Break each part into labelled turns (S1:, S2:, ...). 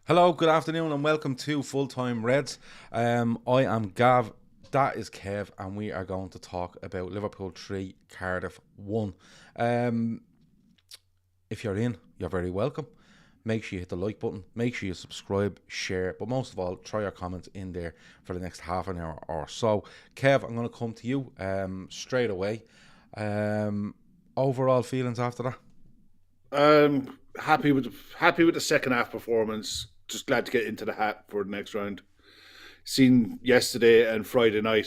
S1: Hello, good afternoon, and welcome to Full Time Reds. I am Gav, that is Kev, and we are going to talk about Liverpool 3, Cardiff 1. If you're in, you're very welcome. Make sure you hit the like button, make sure you subscribe, share, but most of all, try your comments in there for the next half an hour or so. Kev, I'm going to come to you straight away. Overall feelings after that?
S2: Happy with the second half performance. Just glad to get into the hat for the next round. Seen yesterday and Friday night,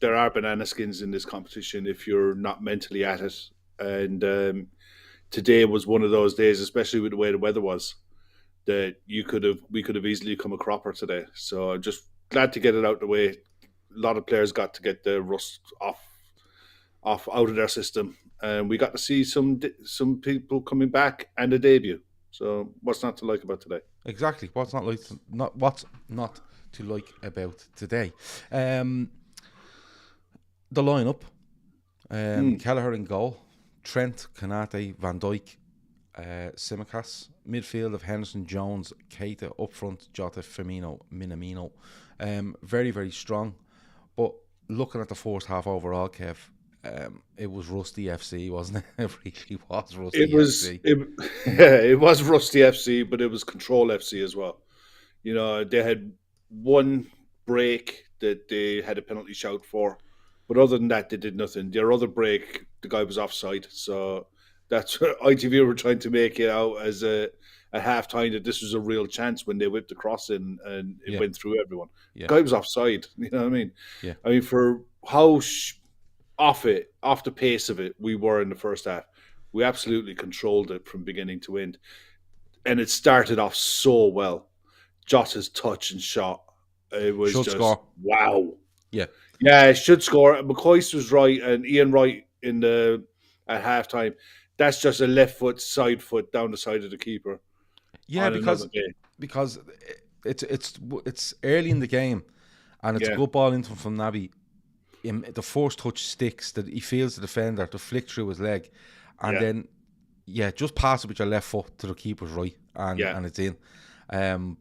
S2: there are banana skins in this competition if you're not mentally at it. And today was one of those days, especially with the way the weather was, that we could have easily come a cropper today. So I'm just glad to get it out the way. A lot of players got to get the rust off out of their system, and we got to see some people coming back and a debut. So what's not to like about today?
S1: Exactly. What's not to like about today? The lineup: Kelleher in goal, Trent, Konate, Van Dijk, Tsimikas. Midfield of Henderson, Jones, Keita. Up front, Jota, Firmino, Minamino. Very, very strong. But looking at the first half overall, Kev, it was Rusty FC, wasn't it? It really was Rusty FC.
S2: It was Rusty FC, but it was Control FC as well. They had one break that they had a penalty shout for, but other than that, they did nothing. Their other break, the guy was offside, so that's what ITV were trying to make it out as at halftime that this was a real chance when they whipped the cross in and it went through everyone.
S1: Yeah.
S2: The guy was offside. You know what I mean?
S1: Yeah.
S2: I mean, for how off the pace of it we were in the first half, we absolutely controlled it from beginning to end, and it started off so well. Jota's touch and shot, it was
S1: Should
S2: just
S1: score.
S2: Wow.
S1: Yeah,
S2: it should score. McCoist was right, and Ian Wright at halftime. That's just a left foot, side foot down the side of the keeper.
S1: Yeah, because it's early in the game, and it's a good ball into him from Naby. The first touch sticks, that he feels the defender to flick through his leg, and then just pass it with your left foot to the keeper's right, and it's in.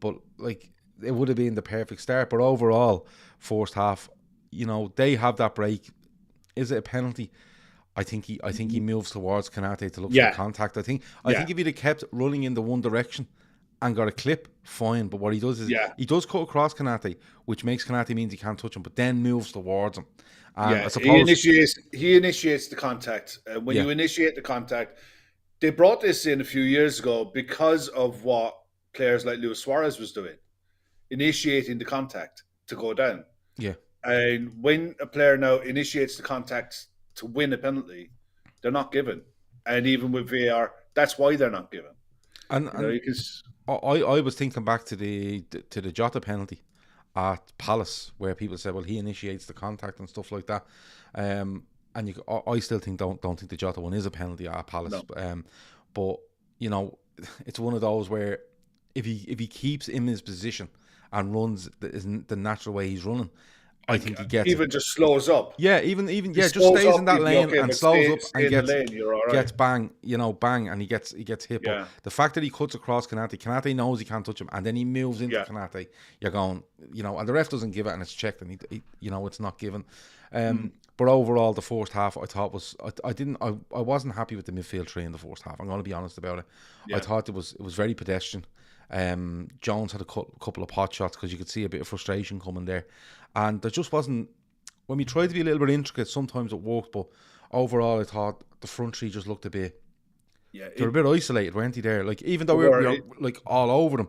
S1: But like, it would have been the perfect start. But overall, first half, they have that break. Is it a penalty? I think he moves towards Konate to look for contact. I think if he'd have kept running in the one direction and got a clip, fine. But what he does is he does cut across Konate, which makes Konate means he can't touch him, but then moves towards him. And I suppose
S2: he initiates the contact. When you initiate the contact, they brought this in a few years ago because of what players like Luis Suarez was doing, initiating the contact to go down.
S1: Yeah.
S2: And when a player now initiates the contact to win a penalty, they're not given. And even with VAR, that's why they're not given.
S1: I was thinking back to the Jota penalty at Palace, where people said, well, he initiates the contact and stuff like that. And I still don't think the Jota one is a penalty at Palace. No. But it's one of those where if he keeps in his position and runs the natural way he's running, I think he gets
S2: even just slows up.
S1: Yeah, even just stays in that lane and slows up and gets bang, and he gets hit.
S2: Yeah.
S1: But the fact that he cuts across Konate knows he can't touch him, and then he moves into Konate. You're going, and the ref doesn't give it, and it's checked, and he it's not given. But overall, the first half I thought was I wasn't happy with the midfield three in the first half. I'm going to be honest about it. Yeah. I thought it was very pedestrian. Jones had a couple of pot shots because you could see a bit of frustration coming there, and there just wasn't. When we tried to be a little bit intricate, sometimes it worked, but overall I thought the front three just looked a bit. Yeah, they were a bit isolated, weren't they? There, like, even though we were like all over them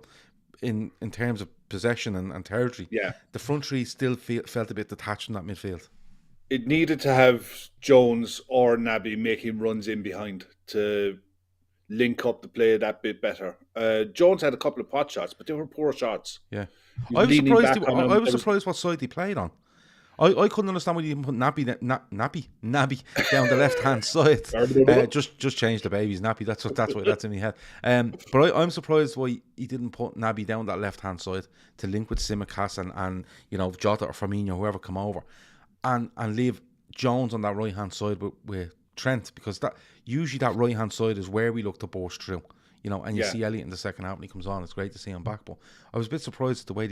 S1: in terms of possession and territory, the front three still felt a bit detached from that midfield.
S2: It needed to have Jones or Naby making runs in behind to link up the play that bit better. Jones had a couple of pot shots, but they were poor shots.
S1: Yeah, I was surprised what side he played on. I couldn't understand why he didn't put Naby down the left hand side. Just change the baby's nappy. That's in my head. But I'm surprised why he didn't put Naby down that left hand side to link with Tsimikas and Jota or Firmino, whoever come over, and leave Jones on that right hand side with Trent, because that usually that right hand side is where we look to burst through, you know. And you see Elliott in the second half when he comes on. It's great to see him back, but I was a bit surprised at the way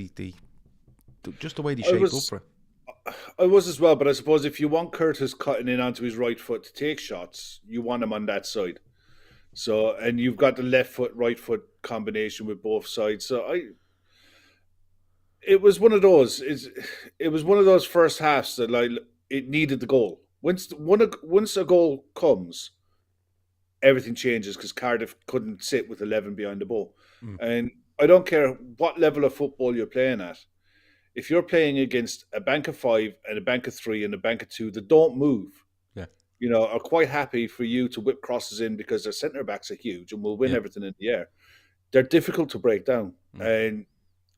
S1: just the way they shaped up for it.
S2: I was as well, but I suppose if you want Curtis cutting in onto his right foot to take shots, you want him on that side. So, and you've got the left foot, right foot combination with both sides. So it was one of those. It was one of those first halves that like it needed the goal. Once a goal comes, everything changes because Cardiff couldn't sit with 11 behind the ball. And I don't care what level of football you're playing at. If you're playing against a bank of 5 and a bank of 3 and a bank of 2 that don't move, you know, are quite happy for you to whip crosses in because their centre backs are huge and will win everything in the air. They're difficult to break down, and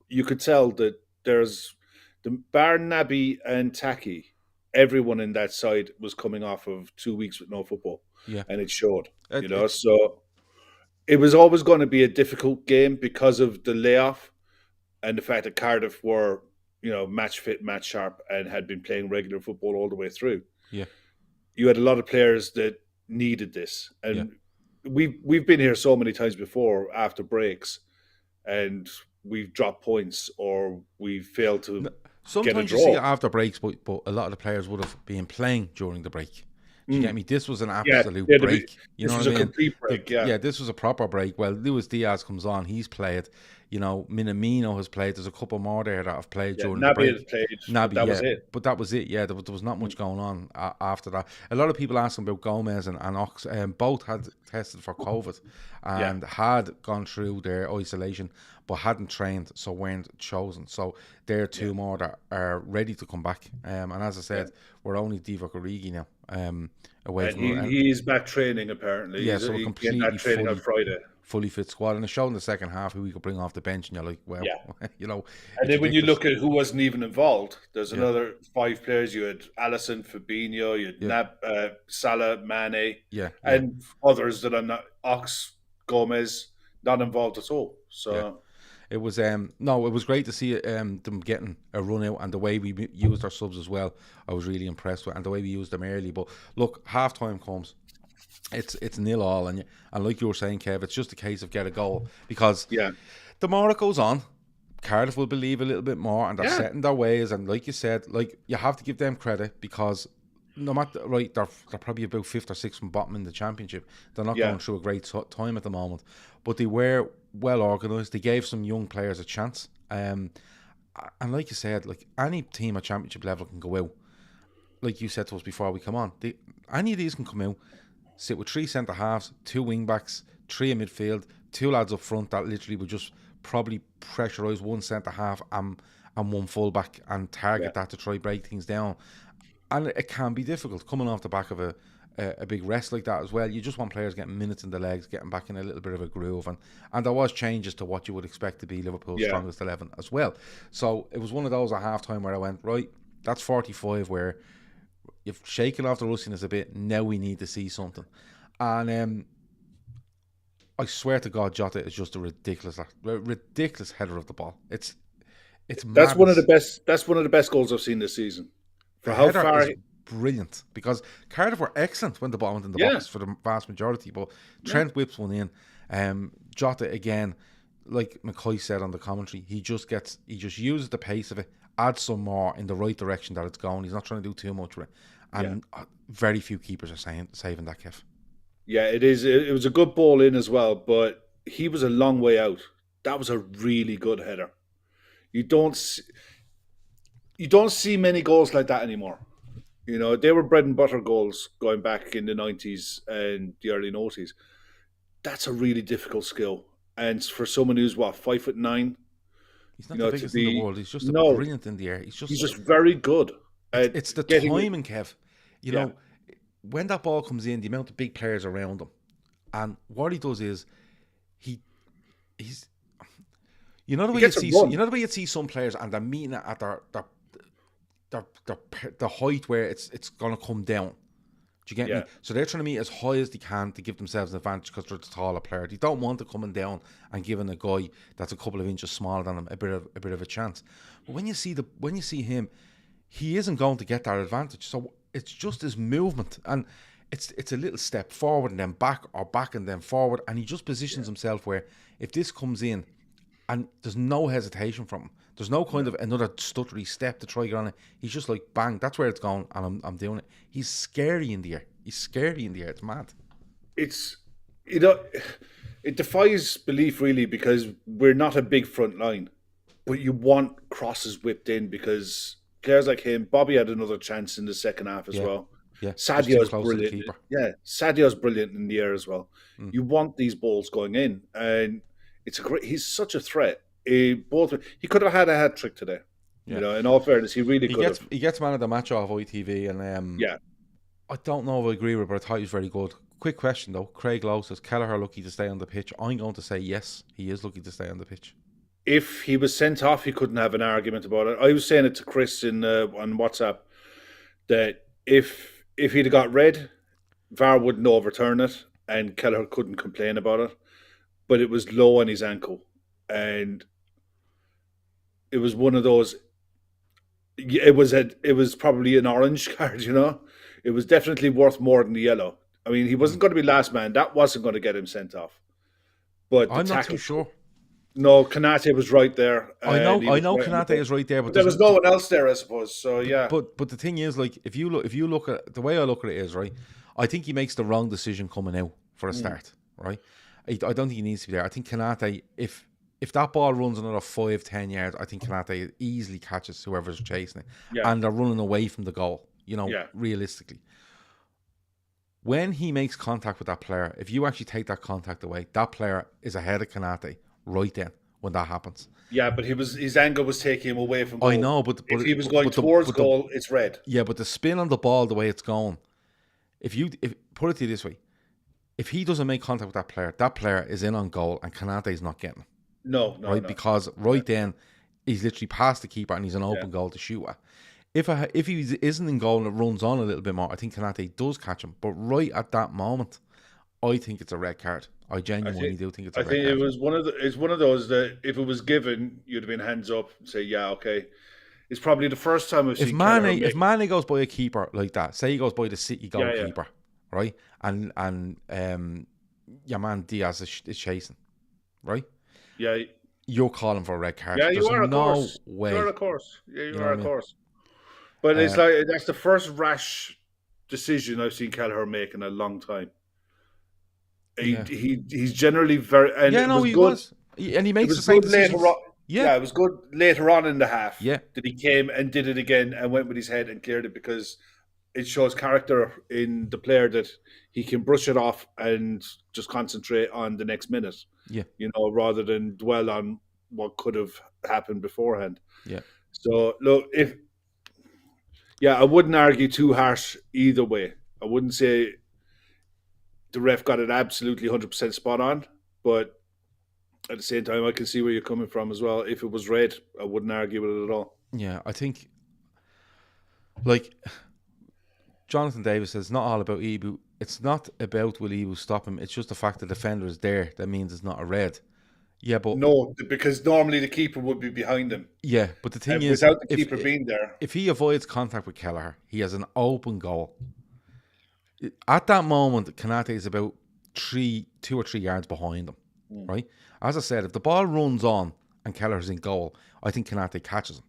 S2: you could tell that there's the bar Naby and Taki. Everyone in that side was coming off of 2 weeks with no football, and it showed. So it was always going to be a difficult game because of the layoff and the fact that Cardiff were, you know, match fit, match sharp, and had been playing regular football all the way through.
S1: Yeah,
S2: you had a lot of players that needed this, and we've been here so many times before after breaks, and we've dropped points or we failed to.
S1: Sometimes you see it after breaks, but a lot of the players would have been playing during the break. Do you get me? This was an absolute break. You know what I mean?
S2: Complete break,
S1: this was a proper break. Well, Luis Diaz comes on. He's played. You know, Minamino has played. There's a couple more there that have played during the break.
S2: Naby that was it.
S1: But that was it, there was not much going on after that. A lot of people asking about Gomez and Ox. Both had tested for COVID and had gone through their isolation, but hadn't trained, so weren't chosen. So there are two more that are ready to come back. And as I said, we're only Divock Origi now. Away from
S2: he's back training apparently.
S1: Yeah, so completely
S2: training on Friday.
S1: Fully fit squad, and it's shown in the second half who we could bring off the bench, and you're like, well, you know.
S2: And then when you look at who wasn't even involved, there's another 5 players. You had Alisson, Fabinho, you had Salah, Mane, and others that are not Ox, Gomez, not involved at all. So
S1: it was it was great to see them getting a run out, and the way we used our subs as well. I was really impressed with, and the way we used them early. But look, half time comes. It's 0-0, and like you were saying, Kev, it's just a case of get a goal, because the more it goes on, Cardiff will believe a little bit more, and they're setting their ways. And like you said, like you have to give them credit, because no matter they're probably about 5th or 6th from bottom in the championship. They're not going through a great time at the moment, but they were well organised. They gave some young players a chance, and like you said, like any team at championship level can go out. Like you said to us before we come on, any of these can come out, sit with 3 centre halves, 2 wing backs, 3 in midfield, 2 lads up front that literally would just probably pressurise 1 centre half and 1 full back and target that to try break things down. And it can be difficult coming off the back of a big rest like that as well. You just want players getting minutes in the legs, getting back in a little bit of a groove, and there was changes to what you would expect to be Liverpool's strongest 11 as well. So it was one of those at half time where I went, right, that's 45 where you've shaken off the rustiness a bit. Now we need to see something. And I swear to God, Jota is just a ridiculous header of the ball. It's
S2: that's one of the best. That's one of the best goals I've seen this season. For how far,
S1: brilliant, because Cardiff were excellent when the ball went in the box for the vast majority. But Trent whips one in. Jota again, like McCoy said on the commentary, he just uses the pace of it, adds some more in the right direction that it's going. He's not trying to do too much with it, and very few keepers are saving that, Kev.
S2: Yeah, it is. It was a good ball in as well, but he was a long way out. That was a really good header. You don't see many goals like that anymore. You know, they were bread and butter goals going back in the 90s and the early 90s. That's a really difficult skill. And for someone who's, 5'9",
S1: he's not the biggest in the world. He's just brilliant in the air. He's just
S2: very good.
S1: It's the timing, Kev. You know, when that ball comes in, the amount of big players around him, and what he does is he's you know the way you see some players and they're meeting it at the height where it's gonna come down. Do you get me? So they're trying to meet as high as they can to give themselves an advantage because they're the taller player. They don't want to coming down and giving a guy that's a couple of inches smaller than him a bit of a chance. But when you see him, he isn't going to get that advantage. So it's just his movement, and it's a little step forward and then back, or back and then forward, and he just positions himself where if this comes in, and there's no hesitation from him. There's no kind of another stuttery step to try to get on it. He's just like, bang, that's where it's going, and I'm doing it. He's scary in the air. It's mad.
S2: It's, it defies belief, really, because we're not a big front line. But you want crosses whipped in, because players like him, Bobby had another chance in the second half as well.
S1: Yeah,
S2: Sadio's brilliant. Yeah, Sadio's brilliant in the air as well. You want these balls going in, and he's such a threat. He could have had a hat trick today. You know, in all fairness, he really could have.
S1: He gets man of the match off ITV, and I don't know if I agree with it, but I thought he was very good. Quick question though, Craig Lowe says Kelleher lucky to stay on the pitch. I'm going to say yes, he is lucky to stay on the pitch.
S2: If he was sent off, he couldn't have an argument about it. I was saying it to Chris on WhatsApp that if he'd have got red, VAR wouldn't overturn it, and Kelleher couldn't complain about it. But it was low on his ankle, and it was one of those. It was probably an orange card, you know. It was definitely worth more than the yellow. I mean, he wasn't going to be last man. That wasn't going to get him sent off. But
S1: I'm not too sure.
S2: No, Kanate was right there.
S1: I know Kanate is right there, but
S2: there was no one else there, I suppose. So yeah.
S1: But the thing is, like, if you look at the way I look at it is, right, I think he makes the wrong decision coming out for a start, right? I don't think he needs to be there. I think Kanate, if that ball runs another 5-10 yards, I think Kanate easily catches whoever's chasing it, and they're running away from the goal. You know, realistically. When he makes contact with that player, if you actually take that contact away, that player is ahead of Kanate right then when that happens.
S2: Yeah, but his angle was taking him away from goal.
S1: I know, but
S2: if he was going towards goal, it's red.
S1: Yeah, but the spin on the ball, the way it's going, if put it to you this way, if he doesn't make contact with that player is in on goal, and Kanate's not getting him.
S2: No.
S1: Because then he's literally past the keeper and he's an open goal to shoot at. If he isn't in goal and it runs on a little bit more, I think Kanate does catch him. But right at that moment, I think it's a red card. I genuinely do think it's a red card. I think
S2: it's one of those that if it was given, you'd have been hands up and say, yeah, okay. It's probably the first time I've seen
S1: if Mane goes by a keeper like that, say he goes by the City goalkeeper, right? And your man Diaz is chasing, right?
S2: Yeah.
S1: You're calling for a red card.
S2: Yeah, you are, of course.
S1: Way.
S2: You are, of course. Yeah, you are, of course. But it's like that's the first rash decision I've seen Kelleher make in a long time. He's generally very
S1: and he makes the same decisions.
S2: It was good later on in the half.
S1: Yeah,
S2: that he came and did it again and went with his head and cleared it, because it shows character in the player that he can brush it off and just concentrate on the next minute.
S1: Yeah,
S2: you know, rather than dwell on what could have happened beforehand.
S1: Yeah.
S2: So look, I wouldn't argue too harsh either way. I wouldn't say the ref got it absolutely 100% spot on, but at the same time, I can see where you're coming from as well. If it was red, I wouldn't argue with it at all.
S1: Yeah, I think, like, Jonathan Davis says, it's not all about Ibu. It's not about will Ibu stop him. It's just the fact the defender is there. That means it's not a red. Yeah, but
S2: no, because normally the keeper would be behind him.
S1: Yeah, but the thing is,
S2: without the keeper being there,
S1: if he avoids contact with Kelleher, he has an open goal. At that moment, Kanate is about 2 or 3 yards behind him, right? As I said, if the ball runs on and Kelleher's in goal, I think Kanate catches him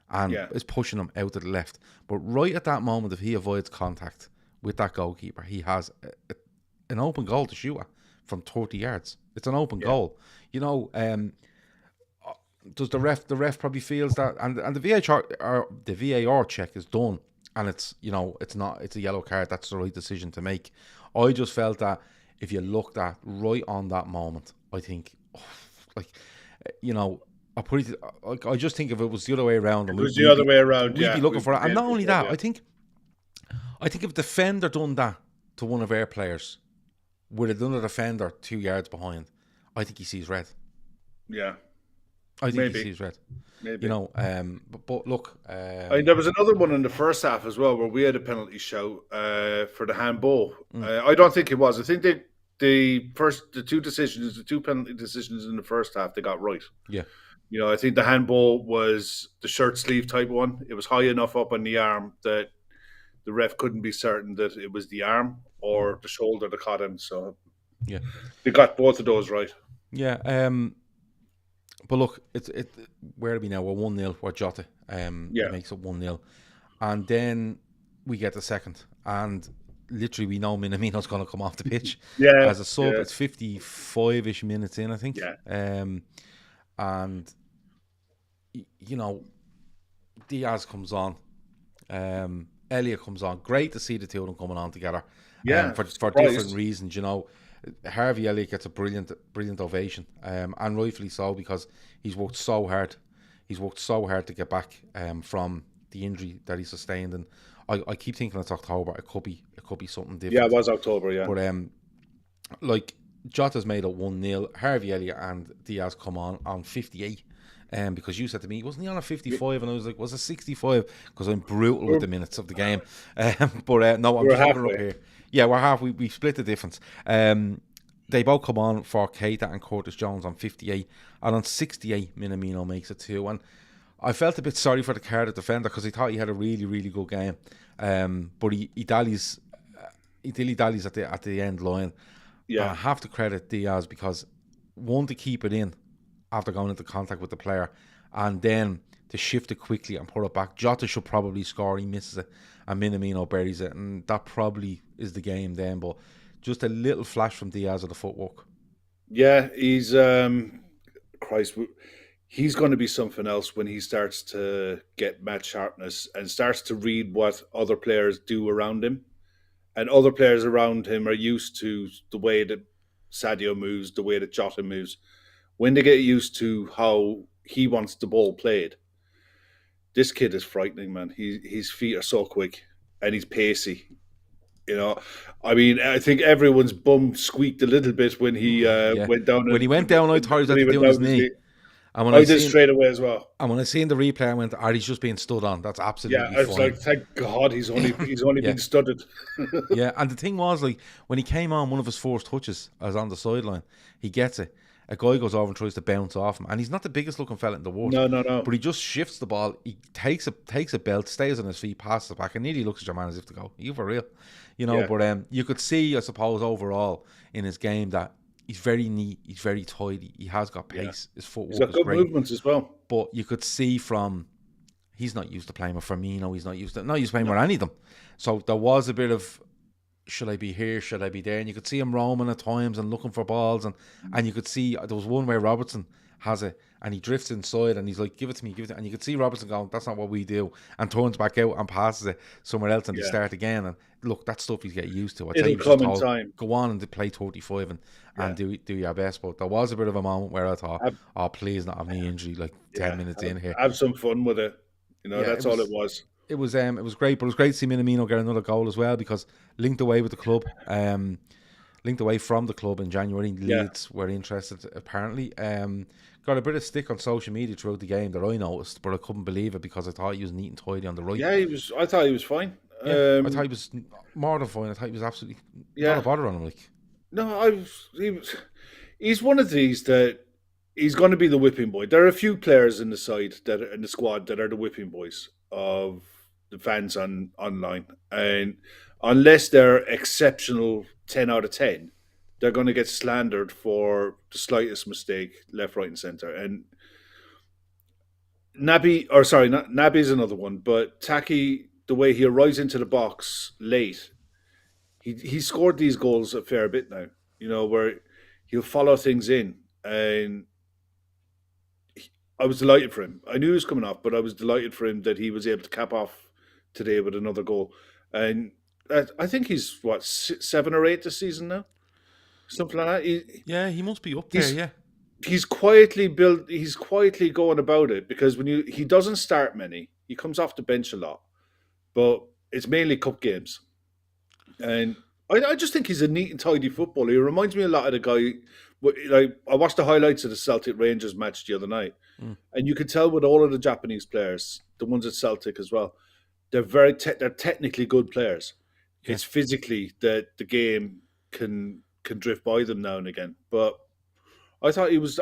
S1: and is pushing him out to the left. But right at that moment, if he avoids contact with that goalkeeper, he has an open goal to shoot at from 30 yards. It's an open goal. You know, does the ref probably feels that, and the VAR check is done, and it's, you know, it's a yellow card. That's the right decision to make. I just felt that if you looked at right on that moment, I think, you know, I just think if it was the other way around,
S2: we'd be
S1: looking for it. And not only that, I think if a defender done that to one of our players with another defender 2 yards behind, I think he sees red.
S2: Yeah.
S1: I think he sees red. Maybe. You know, but look.
S2: There was another one in the first half as well where we had a penalty shout for the handball. I don't think it was. I think the two penalty decisions in the first half, they got right.
S1: Yeah.
S2: You know, I think the handball was the shirt sleeve type one. It was high enough up on the arm that the ref couldn't be certain that it was the arm. or the shoulder that caught him. So
S1: Yeah.
S2: they got both of those right.
S1: Yeah. But look, where are we now? We're 1-0. We're Jota. He makes it 1-0. And then we get the second. And literally we know Minamino's going to come off the pitch. As a sub. It's 55-ish minutes in, I think.
S2: Yeah.
S1: And, Diaz comes on. Elliott comes on. Great to see the two of them coming on together.
S2: Yeah.
S1: For different reasons, Harvey Elliott gets a brilliant ovation, and rightfully so, because he's worked so hard. He's worked so hard to get back from the injury that he sustained, and I keep thinking it's October. It could be something different.
S2: Yeah, it was October. Yeah,
S1: but Jota's made it 1-0. Harvey Elliott and Diaz come on 58. Because you said to me, wasn't he on a 55? And I was like, was it 65? Because I'm brutal with the minutes of the game. But no, I'm just looking up here. Yeah, we're half. We split the difference. They both come on for Keita and Curtis Jones on 58. And on 68, Minamino makes it 2. And I felt a bit sorry for the Cardiff defender because I thought he had a really, really good game. But he dilly-dallies at the end line. Yeah. And I have to credit Diaz because, one, to keep it in after going into contact with the player, and then to shift it quickly and put it back. Jota should probably score, he misses it, and Minamino buries it, and that probably is the game then. But just a little flash from Diaz of the footwork.
S2: Yeah, he's he's going to be something else when he starts to get match sharpness and starts to read what other players do around him. And other players around him are used to the way that Sadio moves, the way that Jota moves. When they get used to how he wants the ball played, this kid is frightening, man. His feet are so quick and he's pacey. I mean, I think everyone's bum squeaked a little bit when he went down.
S1: When he went down, I thought he was actually doing his knee.
S2: And I did straight away as well.
S1: And when I seen the replay, I went, he's just being stood on. That's absolutely fine.
S2: I was like, thank God he's only been studded.
S1: Yeah, and the thing was, when he came on, one of his first touches, I was on the sideline, he gets it. A guy goes over and tries to bounce off him, and he's not the biggest looking fella in the world.
S2: No.
S1: But he just shifts the ball. He takes a belt, stays on his feet, passes it back, and nearly looks at your man as if to go, "Are you for real?" But you could see, I suppose, overall in his game that he's very neat, he's very tidy, he has got pace, his footwork is great.
S2: He's got good movements as well.
S1: But you could see he's not used to playing with Firmino, he's not used to playing with any of them. So there was a bit of, should I be here? Should I be there? And you could see him roaming at times and looking for balls. And you could see there was one where Robertson has it and he drifts inside and he's like, give it to me. And you could see Robertson going, that's not what we do. And turns back out and passes it somewhere else and they start again. And look, that stuff he's getting used to.
S2: It'll come in time.
S1: Go on and play 35 and do your best. But there was a bit of a moment where I thought, please not have any injury 10 minutes in here.
S2: Have some fun with it. That's all it was.
S1: It was great, but it was great to see Minamino get another goal as well because linked away with the club, linked away from the club in January. Leeds were interested apparently. Got a bit of stick on social media throughout the game that I noticed, but I couldn't believe it because I thought he was neat and tidy on the right.
S2: Yeah, I thought he was fine.
S1: I thought he was more than fine. I thought he was absolutely not a bother on him.
S2: No, he's one of these that he's going to be the whipping boy. There are a few players in the squad that are the whipping boys of the fans online, and unless they're exceptional 10 out of 10, they're going to get slandered for the slightest mistake left, right and centre. And Naby is another one, but Taki, the way he arrives into the box late, he scored these goals a fair bit now, where he'll follow things in, and I was delighted for him. I knew he was coming off, but I was delighted for him that he was able to cap off today with another goal. And I think he's, 7 or 8 this season now? Something like that.
S1: He must be up there,
S2: He's quietly going about it because he doesn't start many. He comes off the bench a lot. But it's mainly cup games. And I just think he's a neat and tidy footballer. He reminds me a lot of the guy. I watched the highlights of the Celtic Rangers match the other night, and you could tell with all of the Japanese players, the ones at Celtic as well, they're they're technically good players. Yeah. It's physically that the game can drift by them now and again. But I thought he was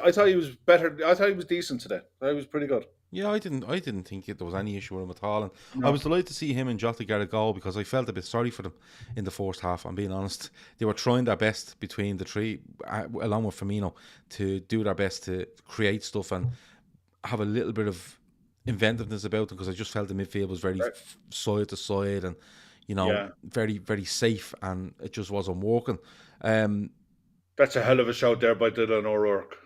S2: better. I thought he was decent today. I thought he was pretty good.
S1: Yeah, I didn't think there was any issue with him at all, and I
S2: No.
S1: was delighted to see him and Jota get a goal because I felt a bit sorry for them in the first half. I'm being honest; they were trying their best between the three, along with Firmino, to do their best to create stuff and have a little bit of inventiveness about them because I just felt the midfield was very side to side and very very safe, and it just wasn't working.
S2: That's a hell of a shout there by Dylan O'Rourke.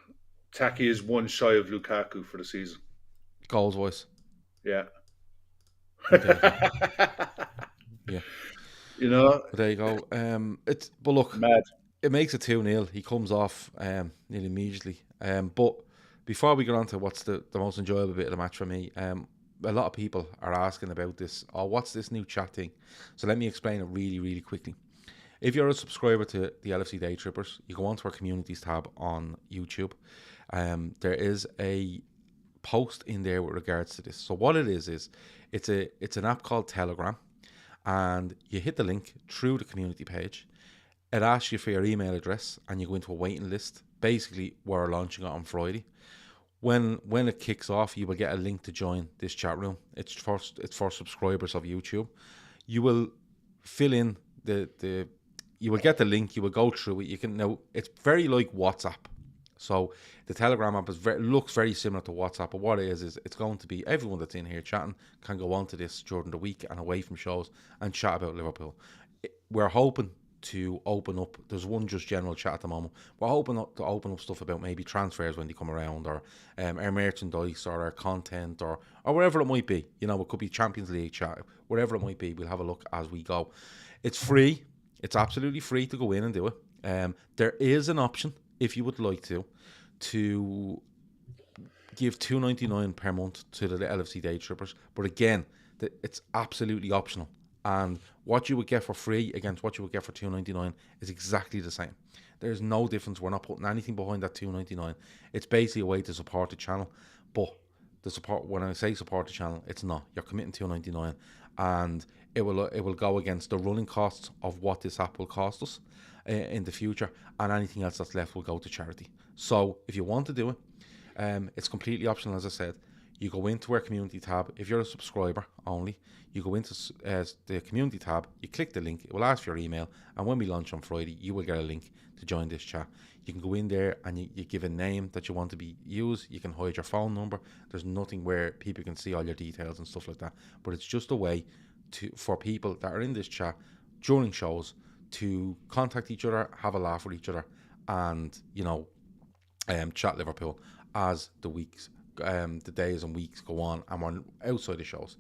S2: Taki is one shy of Lukaku for the season.
S1: Goals wise.
S2: Yeah.
S1: Yeah.
S2: But
S1: there you go. But look,
S2: mad.
S1: It makes it 2-0. He comes off nearly immediately. But before we get on to what's the most enjoyable bit of the match for me, a lot of people are asking about this. Oh, what's this new chat thing? So let me explain it really, really quickly. If you're a subscriber to the LFC Daytrippers, you go onto our communities tab on YouTube. There is a post in there with regards to this. So what it is it's an app called Telegram, and you hit the link through the community page. It asks you for your email address, and you go into a waiting list. Basically, we're launching it on Friday. When it kicks off, you will get a link to join this chat room. It's for subscribers of YouTube. You will fill in you will get the link. You will go through it. You can now. It's very like WhatsApp. So the Telegram app looks very similar to WhatsApp, but what it is it's going to be everyone that's in here chatting can go on to this during the week and away from shows and chat about Liverpool. We're hoping to open up. There's one just general chat at the moment. We're hoping to open up stuff about maybe transfers when they come around, or our merchandise, or our content, or whatever it might be. It could be Champions League chat, whatever it might be. We'll have a look as we go. It's free. It's absolutely free to go in and do it. There is an option, if you would like to give $2.99 per month to the LFC Daytrippers. But again, it's absolutely optional. And what you would get for free against what you would get for $2.99 is exactly the same. There's no difference. We're not putting anything behind that $2.99. It's basically a way to support the channel. But when I say support the channel, it's not. You're committing $2.99, and it will go against the running costs of what this app will cost us in the future, and anything else that's left will go to charity. So if you want to do it, it's completely optional. As I said, you go into our community tab. If you're a subscriber only, you go into the community tab, you click the link, it will ask for your email, and when we launch on Friday, you will get a link to join this chat. You can go in there and you give a name that you want to be used. You can hide your phone number. There's nothing where people can see all your details and stuff like that, but it's just a way for people that are in this chat during shows to contact each other, have a laugh with each other, and chat Liverpool as the weeks, the days and weeks go on, and we're outside the shows.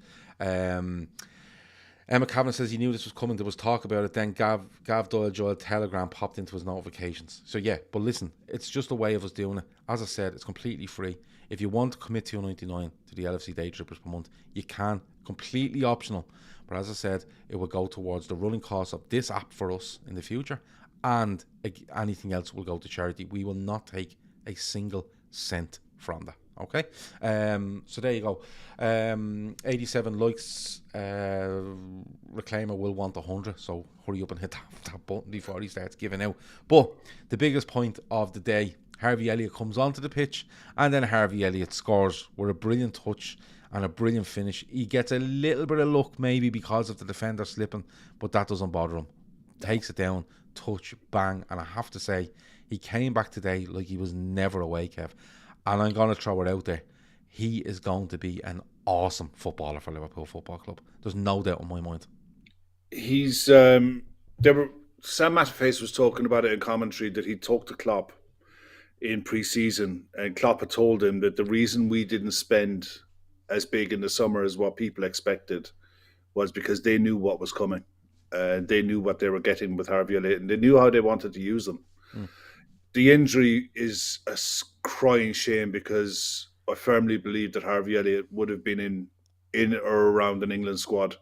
S1: Emma Kavanagh says he knew this was coming. There was talk about it. Then Gav Doyle Telegram popped into his notifications. So yeah, but listen, it's just a way of us doing it. As I said, it's completely free. If you want to commit $2.99 to the LFC Daytrippers per month, you can. Completely optional. But as I said, it will go towards the running costs of this app for us in the future, and anything else will go to charity. We will not take a single cent from that. Okay, so there you go. 87 likes. Reclaimer will want 100, so hurry up and hit that button before he starts giving out. But the biggest point of the day, Harvey Elliott comes onto the pitch, and then Harvey Elliott scores with a brilliant touch and a brilliant finish. He gets a little bit of luck maybe because of the defender slipping, but that doesn't bother him. Takes it down, touch, bang, and I have to say, he came back today like he was never away, Kev. And I'm going to throw it out there. He is going to be an awesome footballer for Liverpool Football Club. There's no doubt in my mind.
S2: He's Sam Matterface was talking about it in commentary that he talked to Klopp in pre-season, and Klopp had told him that the reason we didn't spend as big in the summer as what people expected was because they knew what was coming. They knew what they were getting with Harvey Elliott, and they knew how they wanted to use them. The injury is a crying shame, because I firmly believe that Harvey Elliott would have been in or around an England squad.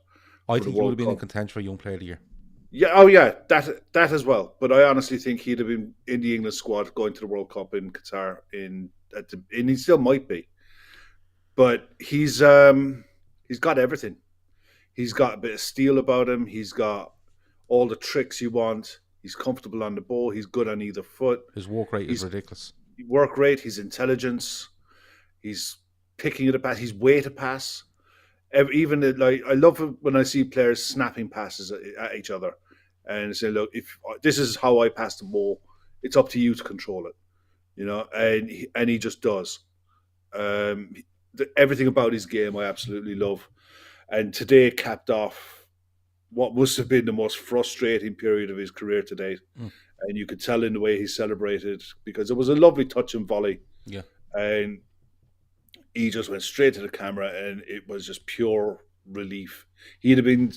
S1: I think he would have been in contention for Young Player of the Year.
S2: Yeah, oh yeah, that as well. But I honestly think he'd have been in the England squad going to the World Cup in Qatar, and he still might be. But he's got everything. He's got a bit of steel about him. He's got all the tricks you want. He's comfortable on the ball. He's good on either foot.
S1: His walk rate is ridiculous.
S2: work rate, his intelligence, his picking of the pass, his way to pass. Even like I love it when I see players snapping passes at each other and say, "Look, if this is how I pass the ball, it's up to you to control it." And he just does. Everything about his game I absolutely love. And today capped off what must have been the most frustrating period of his career to date. And you could tell in the way he celebrated, because it was a lovely touch and volley.
S1: Yeah.
S2: And he just went straight to the camera, and it was just pure relief. He'd have been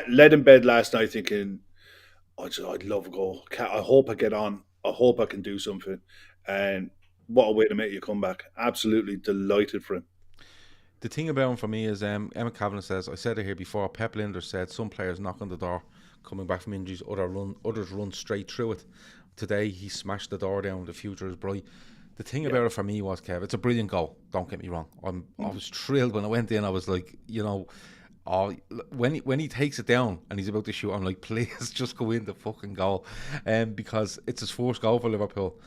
S2: led in bed last night thinking, I'd love a goal. I hope I get on. I hope I can do something. And what a way to make you come back. Absolutely delighted for him.
S1: The thing about him for me is Emma Kavanagh says, I said it here before, Pep Lijnders said some players knock on the door coming back from injuries, others run straight through it. Today he smashed the door down, the future is bright. The thing about it for me was, Kev, it's a brilliant goal, don't get me wrong. I was thrilled when I went in. I was like, when he takes it down and he's about to shoot, I'm like, please just go in the fucking goal, because it's his first goal for Liverpool.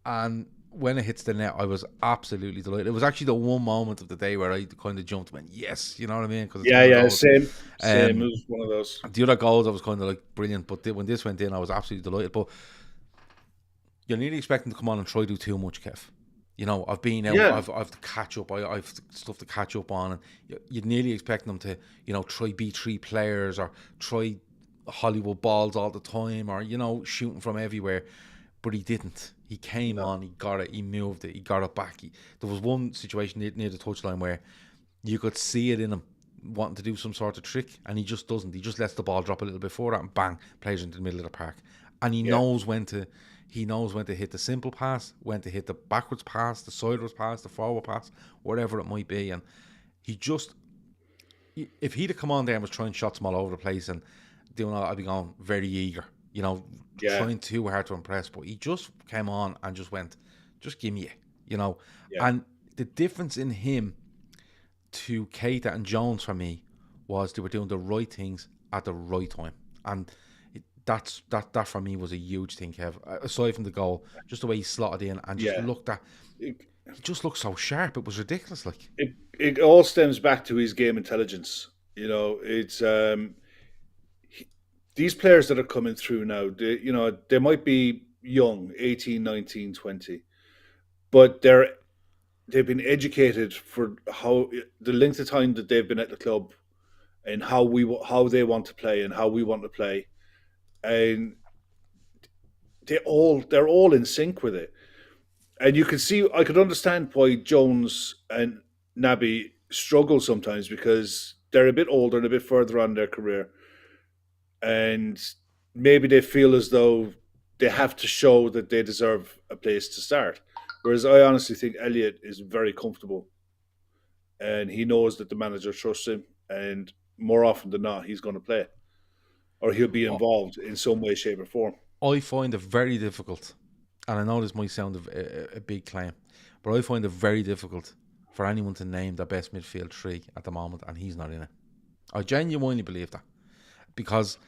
S1: And when it hits the net, I was absolutely delighted. It was actually the one moment of the day where I kind of jumped and went, yes, you know what I mean? Cause
S2: same. It was one of those.
S1: The other goals, I was kind of like, brilliant. But when this went in, I was absolutely delighted. But you're nearly expecting to come on and try to do too much, Kev. I've been out, I've to catch up, I've stuff to catch up on, and you're nearly expecting them to, try B3 players or try Hollywood balls all the time or, shooting from everywhere. But he didn't. He came on, he got it, he moved it, he got it back. There was one situation near the touchline where you could see it in him wanting to do some sort of trick, and he just doesn't. He just lets the ball drop a little bit forward and bang, plays into the middle of the park. And he knows when to hit the simple pass, when to hit the backwards pass, the sideways pass, the forward pass, whatever it might be. And he just, if he'd have come on there and was trying shots from all over the place and doing all, I'd be going very eager. Trying too hard to impress, but he just came on and just went, just give me it, And the difference in him to Keita and Jones for me was they were doing the right things at the right time, and that for me was a huge thing, Kev. Aside from the goal, just the way he slotted in and just he just looked so sharp. It was ridiculous. Like
S2: it all stems back to his game intelligence. It's these players that are coming through now, they might be young, 18, 19, 20, but they've been educated for how the length of time that they've been at the club and how they want to play and how we want to play. And they're all in sync with it. And you can see, I could understand why Jones and Naby struggle sometimes, because they're a bit older and a bit further on in their career. And maybe they feel as though they have to show that they deserve a place to start. Whereas I honestly think Elliott is very comfortable. And he knows that the manager trusts him. And more often than not, he's going to play. Or he'll be involved in some way, shape, or form.
S1: I find it very difficult, and I know this might sound a big claim, but I find it very difficult for anyone to name their best midfield three at the moment, and he's not in it. I genuinely believe that, because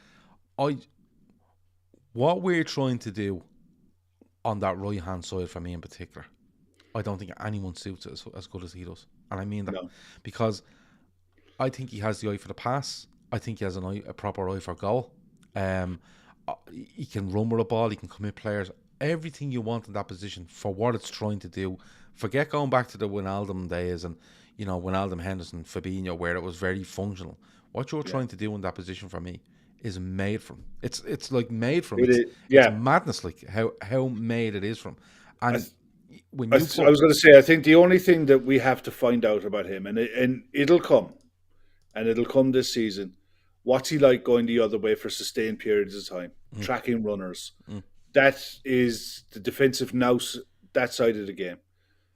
S1: what we're trying to do on that right hand side for me in particular, I don't think anyone suits it as good as he does, and I mean that because I think he has the eye for the pass. I think he has a proper eye for goal. He can run with a ball. He can commit players. Everything you want in that position for what it's trying to do. Forget going back to the Wijnaldum days and Wijnaldum, Henderson, Fabinho, where it was very functional. What you're trying to do in that position for me is made from. It's like made from. It's madness, like how made it is from. And
S2: I was going to say, I think the only thing that we have to find out about him, and it'll come, and it'll come this season. What's he like going the other way for sustained periods of time? Tracking runners. That is the defensive nous, that side of the game.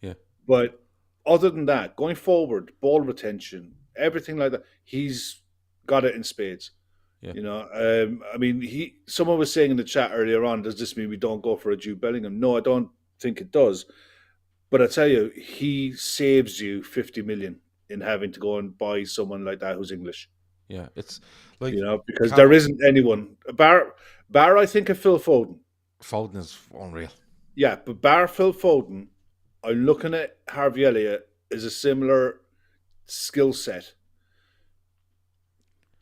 S2: Yeah. But other than that, going forward, ball retention, everything like that, he's got it in spades. Yeah. I mean, someone was saying in the chat earlier on, does this mean we don't go for a Jude Bellingham? No, I don't think it does. But I tell you, he saves you 50 million in having to go and buy someone like that who's English.
S1: Yeah, it's like,
S2: because there isn't anyone bar I think of Phil Foden.
S1: Foden is unreal.
S2: Yeah, but bar Phil Foden, I'm looking at Harvey Elliott as a similar skill set.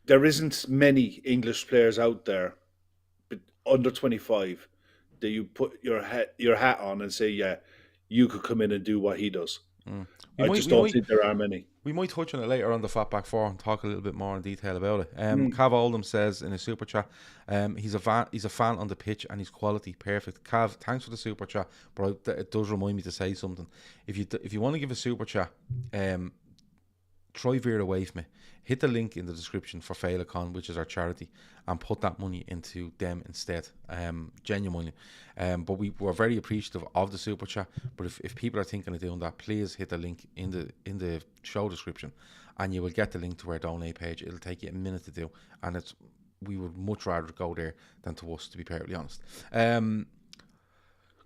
S2: There isn't many English players out there, but under 25, that you put your hat on and say, yeah, you could come in and do what he does.
S1: Mm.
S2: I just don't think there are many.
S1: We might touch on it later on the Fatback 4 and talk a little bit more in detail about it.
S2: Mm.
S1: Cav Oldham says in a super chat, he's a fan on the pitch and he's quality perfect. Cav, thanks for the super chat, but it does remind me to say something. If you want to give a super chat, try veer away from it. Hit the link in the description for Féileacáin, which is our charity, and put that money into them instead. Genuinely. But we're very appreciative of the super chat. But if people are thinking of doing that, please hit the link in the show description, and you will get the link to our donate page. It'll take you a minute to do, and we would much rather go there than to us, to be perfectly honest.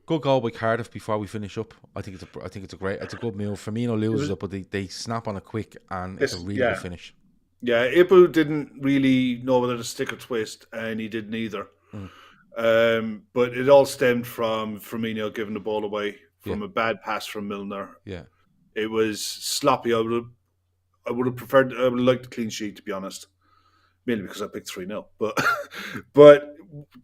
S1: Good goal by Cardiff before we finish up. I think it's a good move. Firmino loses it, but they snap on it quick, and it's a really good finish.
S2: Yeah, Ibu didn't really know whether to stick or twist, and he didn't either. But it all stemmed from Firmino giving the ball away from a bad pass from Milner.
S1: Yeah,
S2: it was sloppy. I would have preferred. I would have liked the clean sheet, to be honest, mainly because I picked 3-0. But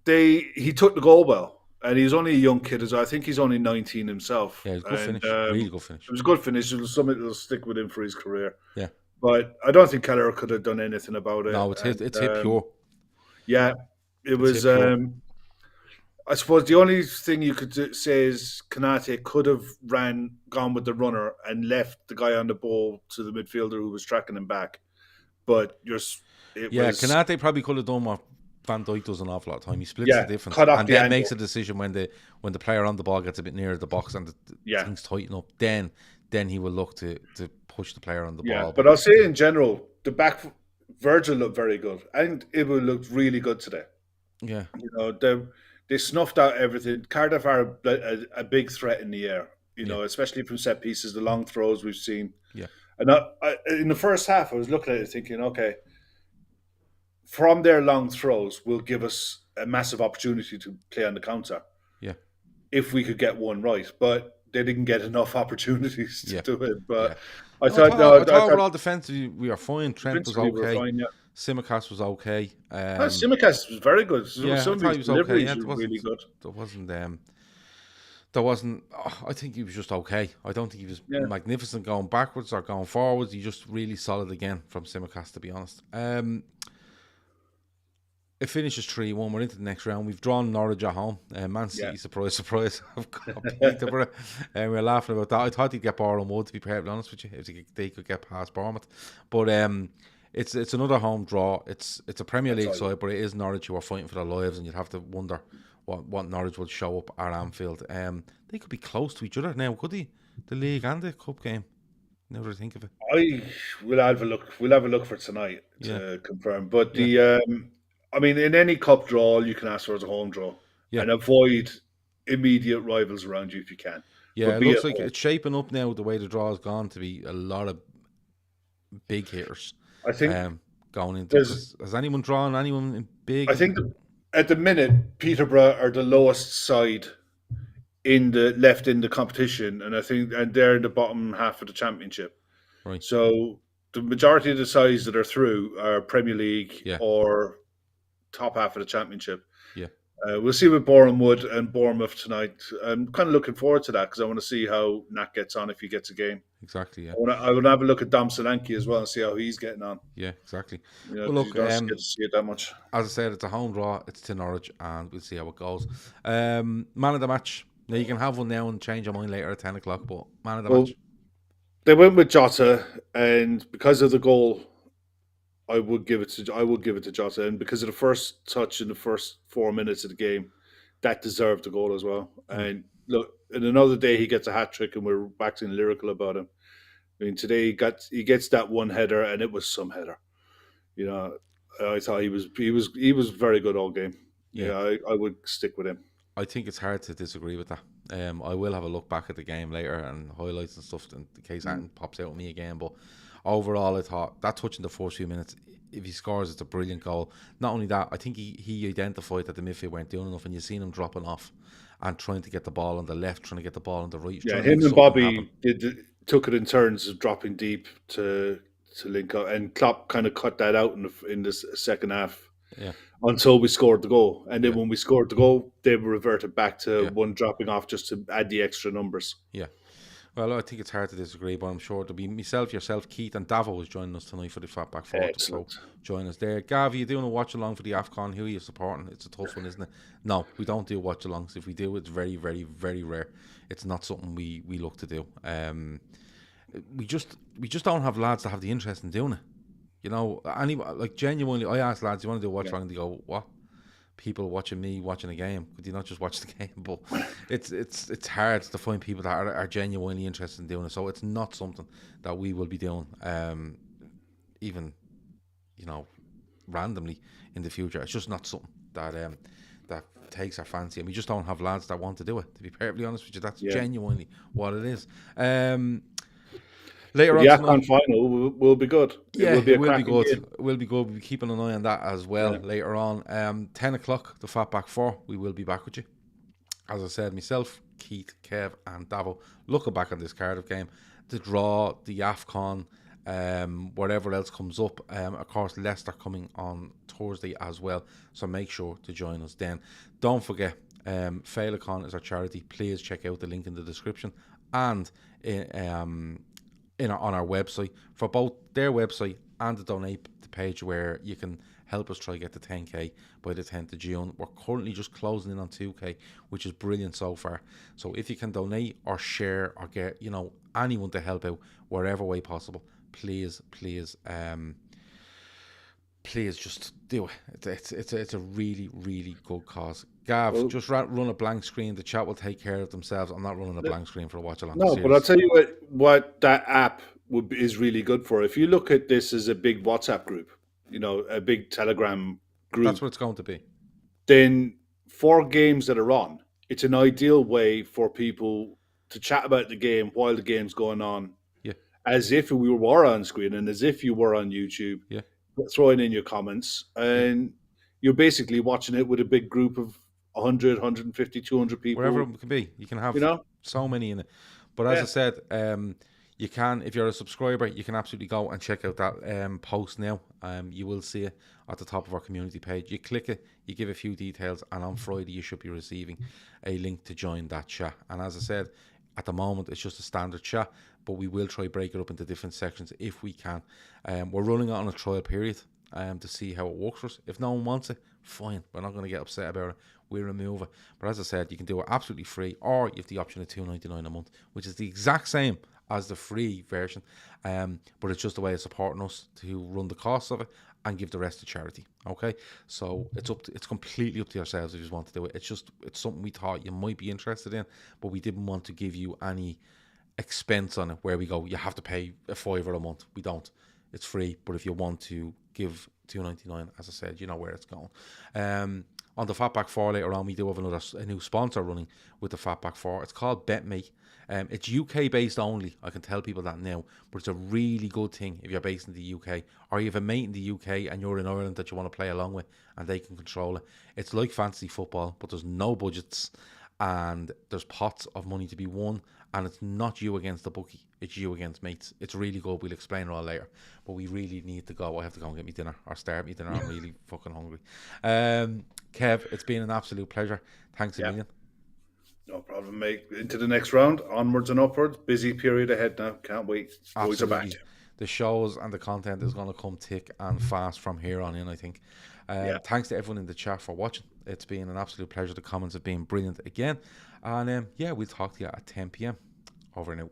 S2: he took the goal well. And he's only a young kid as well. I think he's only 19 himself.
S1: Yeah, it's a good finish. Really good finish.
S2: It was a good finish. It was something that will stick with him for his career.
S1: Yeah.
S2: But I don't think Keller could have done anything about it.
S1: No, it's hit pure.
S2: Yeah, it was. I suppose the only thing you could say is Konate could have gone with the runner and left the guy on the ball to the midfielder who was tracking him back. But
S1: Konate probably could have done what Van Dijk does an awful lot of time. He splits the difference and then makes a decision when the player on the ball gets a bit nearer the box and things tighten up. Then he will look to push the player on the ball.
S2: But I'll say in general, the back Virgil looked very good. I think Ibu looked really good today.
S1: Yeah,
S2: they snuffed out everything. Cardiff are a big threat in the air. Especially from set pieces, the long throws we've seen.
S1: Yeah,
S2: and in the first half, I was looking at it thinking, okay, from their long throws will give us a massive opportunity to play on the counter.
S1: Yeah.
S2: If we could get one right. But they didn't get enough opportunities to do it. But
S1: I thought overall defensively we are fine. Trent was okay. Tsimikas was okay.
S2: Tsimikas was very good.
S1: I thought he was okay. Yeah,
S2: really good.
S1: There wasn't. I think he was just okay. I don't think he was magnificent going backwards or going forwards. He just really solid again from Tsimikas, to be honest. It finishes 3-1. We're into the next round. We've drawn Norwich at home. Man City, surprise. Have got Peterborough. We're laughing about that. I thought he'd get Boreham Wood, to be perfectly honest with you, if they could get past Bournemouth. But it's another home draw. It's a Premier League side, but it is Norwich who are fighting for their lives, and you'd have to wonder what Norwich will show up at Anfield. They could be close to each other now, could they? The league and the cup game. Now that I think of it,
S2: we'll have a look. We'll have a look for tonight to confirm. But I mean, in any cup draw, all you can ask for is a home draw, and avoid immediate rivals around you if you can.
S1: Yeah, it looks like it's shaping up now. The way the draw has gone to be a lot of big hitters.
S2: I think
S1: going into. Has anyone drawn anyone big?
S2: I think at the minute Peterborough are the lowest side in the competition, and I think they're in the bottom half of the championship.
S1: Right.
S2: So the majority of the sides that are through are Premier League or top half of the championship.
S1: Yeah.
S2: We'll see with Boreham Wood and Bournemouth tonight. I'm kind of looking forward to that because I want to see how Nat gets on if he gets a game.
S1: Exactly, yeah.
S2: I would have a look at Dom Solanke as well and see how he's getting on.
S1: Yeah, exactly.
S2: Well, look, you don't get to see it that much.
S1: As I said, it's a home draw. It's to Norwich, and we'll see how it goes. Man of the match. Now, you can have one now and change your mind later at 10 o'clock, but man of the match.
S2: They went with Jota, and because of the goal, I would give it to Jota, and because of the first touch in the first 4 minutes of the game, that deserved the goal as well. And look, in another day he gets a hat trick, and we're waxing lyrical about him. I mean, today he gets that one header, and it was some header. I thought he was very good all game. Yeah, I would stick with him.
S1: I think it's hard to disagree with that. I will have a look back at the game later and highlights and stuff in case anything pops out at me again. But overall, I thought that touch in the first few minutes, if he scores, it's a brilliant goal. Not only that, I think he identified that the midfield weren't doing enough, and you've seen him dropping off. and trying to get the ball on the left, trying to get the ball on the right.
S2: Yeah, him and Bobby took it in turns of dropping deep to link up, and Klopp kind of cut that out in the second half.
S1: Yeah.
S2: Until we scored the goal, and then when we scored the goal, they reverted back to one dropping off just to add the extra numbers.
S1: Yeah. Well, I think it's hard to disagree, but I'm sure there'll be myself, yourself, Keith, and Davo is joining us tonight for the Fat Back 4. So join us there. Gav, are you doing a watch along for the AFCON? Who are you supporting? It's a tough one, isn't it? No, we don't do watch alongs. If we do, it's very, very, very rare. It's not something we look to do. We just don't have lads that have the interest in doing it. You know, like genuinely, I ask lads, "You want to do a watch along?" And they go, "What? People watching me watching a game? Could you not just watch the game?" But it's hard to find people that are genuinely interested in doing it. So it's not something that we will be doing, even, you know, randomly in the future. It's just not something that that takes our fancy, and we just don't have lads that want to do it. To be perfectly honest with you, that's genuinely what it is. Later on, the AFCON
S2: final will be good.
S1: Yeah, it will be good. It will be good. We'll be keeping an eye on that as well later on. 10 o'clock, the Fatback 4, we will be back with you. As I said, myself, Keith, Kev and Davo, looking back on this Cardiff game, the draw, the AFCON, whatever else comes up. Of course, Leicester coming on Thursday as well, so make sure to join us then. Don't forget, Féileacáin is our charity. Please check out the link in the description and on our website for both their website and the donate page, where you can help us try to get to 10k by the 10th of June. We're currently just closing in on 2k, which is brilliant so far. So if you can donate or share or get, you know, anyone to help out wherever way possible, please just do it. It's a really, really good cause. Gav, just run a blank screen. The chat will take care of themselves. I'm not running a blank screen for a watch along.
S2: No, but I'll tell you what that app is really good for. If you look at this as a big WhatsApp group, you know, a big Telegram group.
S1: That's what it's going to be.
S2: Then for games that are on, it's an ideal way for people to chat about the game while the game's going on.
S1: Yeah.
S2: As if we were on screen and as if you were on YouTube.
S1: Yeah.
S2: Throwing in your comments, and you're basically watching it with a big group of 100, 150, 200 people.
S1: Wherever it can be. You can have so many in it. But as I said, you can, if you're a subscriber, you can absolutely go and check out that post now. You will see it at the top of our community page. You click it, you give a few details, and on Friday you should be receiving a link to join that chat. And as I said, at the moment it's just a standard chat, but we will try break it up into different sections if we can. We're running it on a trial period to see how it works for us. If no one wants it, fine. We're not going to get upset about it. We'll remove it. But as I said, you can do it absolutely free, or you have the option of $2.99 a month, which is the exact same as the free version. But it's just a way of supporting us to run the costs of it and give the rest to charity. Okay, so it's completely up to yourselves if you want to do it. It's something we thought you might be interested in, but we didn't want to give you any expense on it where we go, you have to pay a $5 a month. We don't. It's free, but if you want to give $2.99, as I said, you know where it's going. On the Fatback 4 later on, we do have a new sponsor running with the Fatback 4. It's called BetMe. It's UK based only. I can tell people that now, but it's a really good thing if you're based in the UK, or you have a mate in the UK and you're in Ireland that you want to play along with and they can control it. It's like fantasy football, but there's no budgets and there's pots of money to be won, and it's not you against the bookie, it's you against mates. It's really good. We'll explain it all later, but we really need to go. I have to go and get me dinner or start me dinner. I'm really fucking hungry. Kev, it's been an absolute pleasure. Thanks a million.
S2: No problem, mate. Into the next round, onwards and upwards. Busy period ahead now. Can't wait. Boys are back.
S1: The shows and the content is going to come thick and fast from here on in, I think. Thanks to everyone in the chat for watching. It's been an absolute pleasure. The comments have been brilliant again. And we'll talk to you at 10 p.m. Over and out.